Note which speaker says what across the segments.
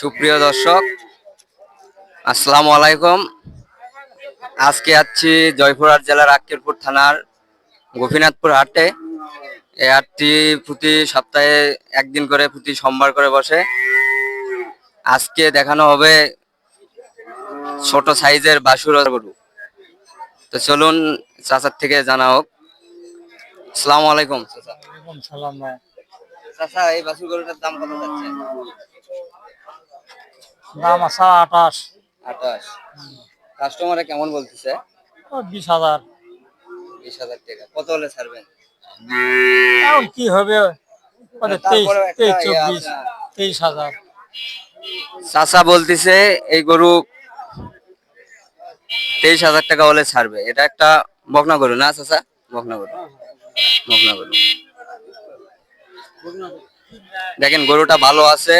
Speaker 1: সুপ্রিয় দর্শক, আসসালামু আলাইকুম। আজকে আছি জয়পুরহাট জেলার আক্কেলপুর থানার গোপীনাথপুর হাটে। এই হাটটি প্রতি সপ্তাহে একদিন করে প্রতি সোমবার করে বসে। আজকে দেখানো হবে ছোট সাইজের বাছুর গরু। তো চলুন চাচার থেকে জানা হোক। আসসালামু আলাইকুম চাচা।
Speaker 2: ওয়ালাইকুম সালাম ভাই।
Speaker 1: চাচা, এই বাছুর গরুটার দাম কত যাচ্ছে?
Speaker 2: দাম আছে 28।
Speaker 1: 28। কাস্টমারে কেমন বলতেছে?
Speaker 2: 20,000।
Speaker 1: 20,000 টাকা। কত হলে ছাড়বেন?
Speaker 2: এখন কি হবে? ওদের 23,
Speaker 1: তারপরে একটা
Speaker 2: 24, 23,000।
Speaker 1: চাচা বলতেছে এই গরু 23,000 টাকা হলে ছাড়বে। এটা একটা বকনা গরু না চাচা? বকনা গরু, বকনা গরু। দেখেন গরুটা ভালো আছে।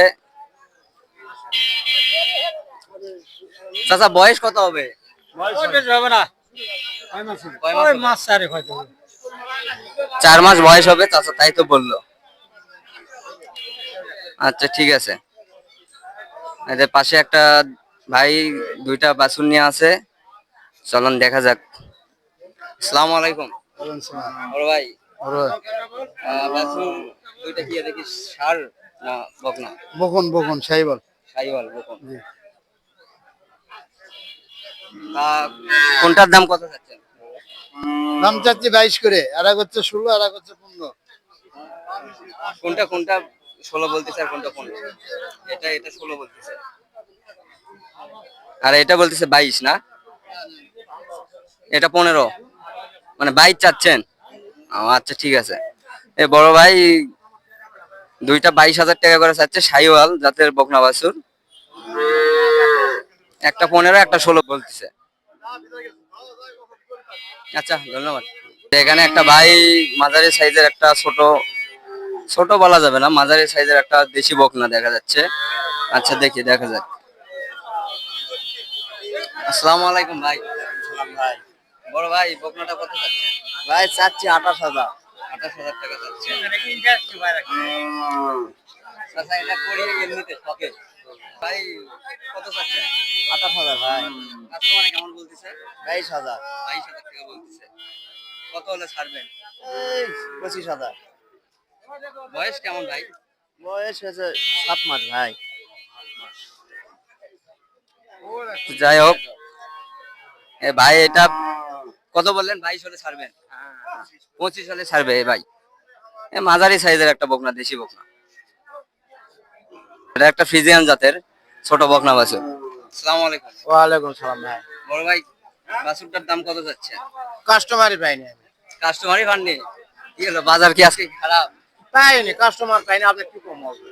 Speaker 1: চাচা বয়স কত হবে?
Speaker 2: হবে না, ওই মাস 4 হয়তো।
Speaker 1: 4 মাস বয়স হবে চাচা, তাই তো বললো। আচ্ছা ঠিক আছে। এদের পাশে একটা ভাই দুইটা বাছুর নিয়ে আছে, চলুন দেখা যাক। আসসালামু আলাইকুম। বড় ভাই, বাছুর দুইটা কি দেখি ষাঁড় না বকনা?
Speaker 3: বকন বকন সাইবল।
Speaker 1: শাহিওয়াল বকন। কোনটার দাম কত যাচ্ছে?
Speaker 3: দাম চাচ্ছি 22 করে, আর এক হচ্ছে 16, আর এক হচ্ছে 15।
Speaker 1: কোনটা কোনটা 16 বলতেছে আর কোনটা 15? এটা 16 বলতেছে আর এটা বলতেছে 22 না? এটা 15, মানে 22 চাচ্ছেন? আচ্ছা ঠিক আছে। এ বড় ভাই দুইটা 22,000 টাকা করে চাচ্ছে, শাহিওয়াল জাতের বকনা বাছুর। একটা 15, একটা 16 বলতেছে। আচ্ছা ধন্যবাদ। এখানে একটা ভাই মাঝারি সাইজের একটা ছোট, ছোট বলা যাবে না, মাঝারি সাইজের একটা দেশি বকনা দেখা যাচ্ছে। আচ্ছা দেখি দেখা যাক। আসসালামু আলাইকুম ভাই।
Speaker 3: ভাই
Speaker 1: বড় ভাই বকনাটা কত চাচ্ছে?
Speaker 3: ভাই চাচ্ছি 28,000।
Speaker 1: 28,000 টাকা চাচ্ছে। আচ্ছা এটা করিয়ে এমনিতে শখে ভাই কত চাচ্ছেন?
Speaker 3: 28,000 ভাই।
Speaker 1: কাস্টমারে কেমন বলতেছে?
Speaker 3: 22,000।
Speaker 1: 22,000 টাকা বলতেছে। কত হলে ছাড়বেন?
Speaker 3: এই 25,000।
Speaker 1: বয়স কেমন ভাই?
Speaker 3: বয়স হয়েছে 7 মাস ভাই।
Speaker 1: যাই হোক, এ ভাই এটা কত বললেন? 22 হলে ছাড়বেন? 25 হলে ছাড়বে এ ভাই। এ মাঝারি সাইজের একটা বকনা, দেশি বকনা। এটা একটা ফ্রিজিয়ান জাতের ছোট বকনা বাছুর। আসসালামু আলাইকুম।
Speaker 3: ওয়ালাইকুম সালাম ভাই।
Speaker 1: বড় ভাই বাছুরটার দাম কত যাচ্ছে?
Speaker 3: কাস্টমারই পাইনি আমি।
Speaker 1: কাস্টমারই পাননি? কি হলো, বাজার কি আজকে খারাপ?
Speaker 3: পাইনি, কাস্টমার পাইনি, আপনি কি কম হবে?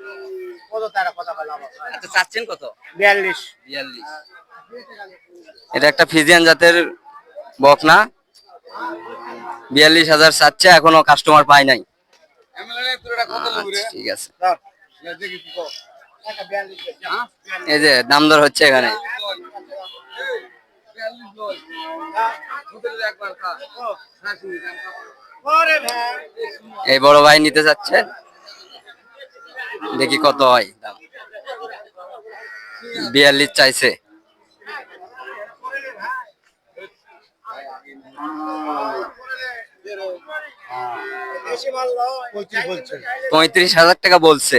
Speaker 3: কত টাকা কথা বললাম?
Speaker 1: আচ্ছা চাচ্ছেন কত?
Speaker 3: 42।
Speaker 1: 42। এটা একটা ফ্রিজিয়ান জাতের বকনা, 42,000 চাচ্ছে, এখনো কাস্টমার পায় নাই। আচ্ছা, ঠিক আছে। এই যে দাম দর হচ্ছে এখানে। এই বড় ভাই নিতে যাচ্ছে, দেখি কত হয় দাম। 42 চাইছে।
Speaker 3: বলছে
Speaker 1: 35,000 টাকা বলছে।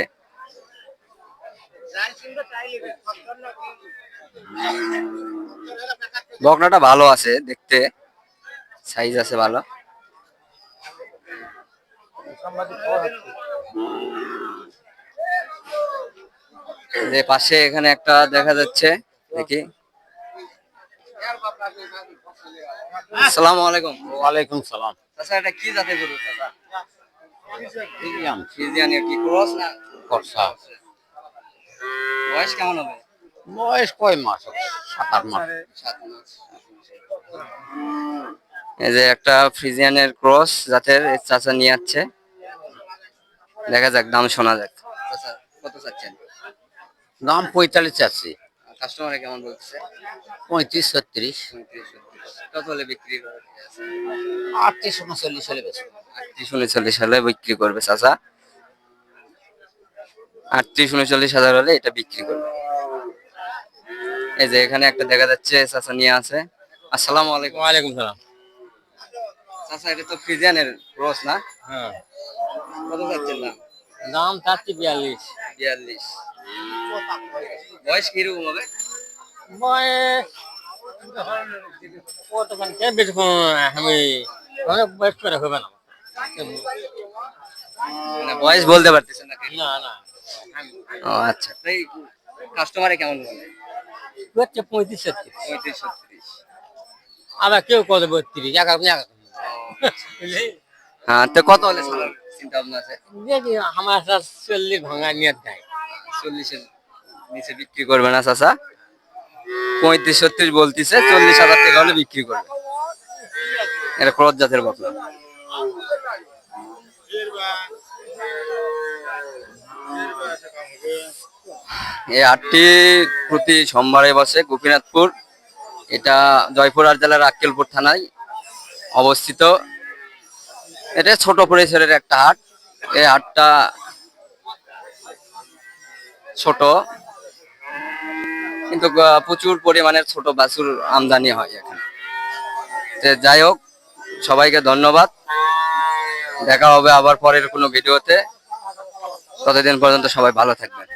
Speaker 1: বকনাটা ভালো আছে দেখতে, সাইজ আছে ভালো। যে পাশে এখানে একটা দেখা যাচ্ছে, দেখি। আসসালামু আলাইকুম।
Speaker 3: ওয়ালাইকুম সালাম।
Speaker 1: আচ্ছা এটা কি জাতের গরু চাচা?
Speaker 3: ফ্রিজিয়ান।
Speaker 1: ফ্রিজিয়ান কি ক্রস না?
Speaker 3: করছা।
Speaker 1: বয়স কেমন হবে?
Speaker 3: বয়স কয় মাস? 7-8 মাস।
Speaker 1: 7 মাস। এই যে একটা ফ্রিজিয়ানের ক্রস জাতের চাচা নিয়ে যাচ্ছে, দেখা যাক দাম শোনা যাক। চাচা কত চাচ্ছেন?
Speaker 3: দাম 45 চাচ্ছি।
Speaker 1: কাস্টমারে কেমন বলছে?
Speaker 3: 35-36।
Speaker 1: 35-36। কত হলে বিক্রি করবে?
Speaker 3: 38-39 হলে বেশি।
Speaker 1: 38-39 সালে বিক্রি করবে চাচা। 38-39 হাজার হলে এটা বিক্রি করবে। এই যে এখানে একটা দেখা যাচ্ছে চাচা নিয়ে আছে। আসসালামু আলাইকুম।
Speaker 2: ওয়ালাইকুম সালাম।
Speaker 1: চাচা এটা তো ফ্রিজিয়ানের ক্রস না?
Speaker 2: হ্যাঁ,
Speaker 1: কত যাচ্ছেন দাম?
Speaker 2: দাম চাচ্ছি 42।
Speaker 1: 42। বয়স কিরকম হবে?
Speaker 2: বয়স কতক্ষণ কে বেশিক্ষণ আমি অনেক বয়স করে হবে না।
Speaker 1: মানে বয়স বলতে পারতেছেন না কি?
Speaker 2: না না,
Speaker 1: ও আচ্ছা, তাই কাস্টমারে কেমন বলে?
Speaker 2: হচ্ছে 35-36।
Speaker 1: 35-36।
Speaker 2: আবার কেউ কত 32, এক এক এক। বুঝলি?
Speaker 1: হ্যাঁ, তো কত হলে ছাড়ার চিন্তা ভাবনা আছে?
Speaker 2: দেখি আমার সাথে 40 ভাঙা নিয়ে দেয়।
Speaker 1: 40-এর নিচে বিক্রি করবে না চাচা? 35-36 বলতিছে, 40,000 টাকা হলে বিক্রি করবে। এটা ক্রস জাতের বকনা। এই হাটটি প্রতি সোমবারে বসে গোপীনাথপুর। এটা জয়পুরহাট জেলার আক্কেলপুর থানায় অবস্থিত। এটা ছোট পরিসরের একটা হাট। এই হাটটা ছোট, কিন্তু প্রচুর পরিমাণের ছোট বাছুর আমদানি হয় এখানে। তো যাই হোক, সবাইকে ধন্যবাদ। দেখা হবে আবার পরের কোনো ভিডিওতে। ততদিন পর্যন্ত সবাই ভালো থাকবেন।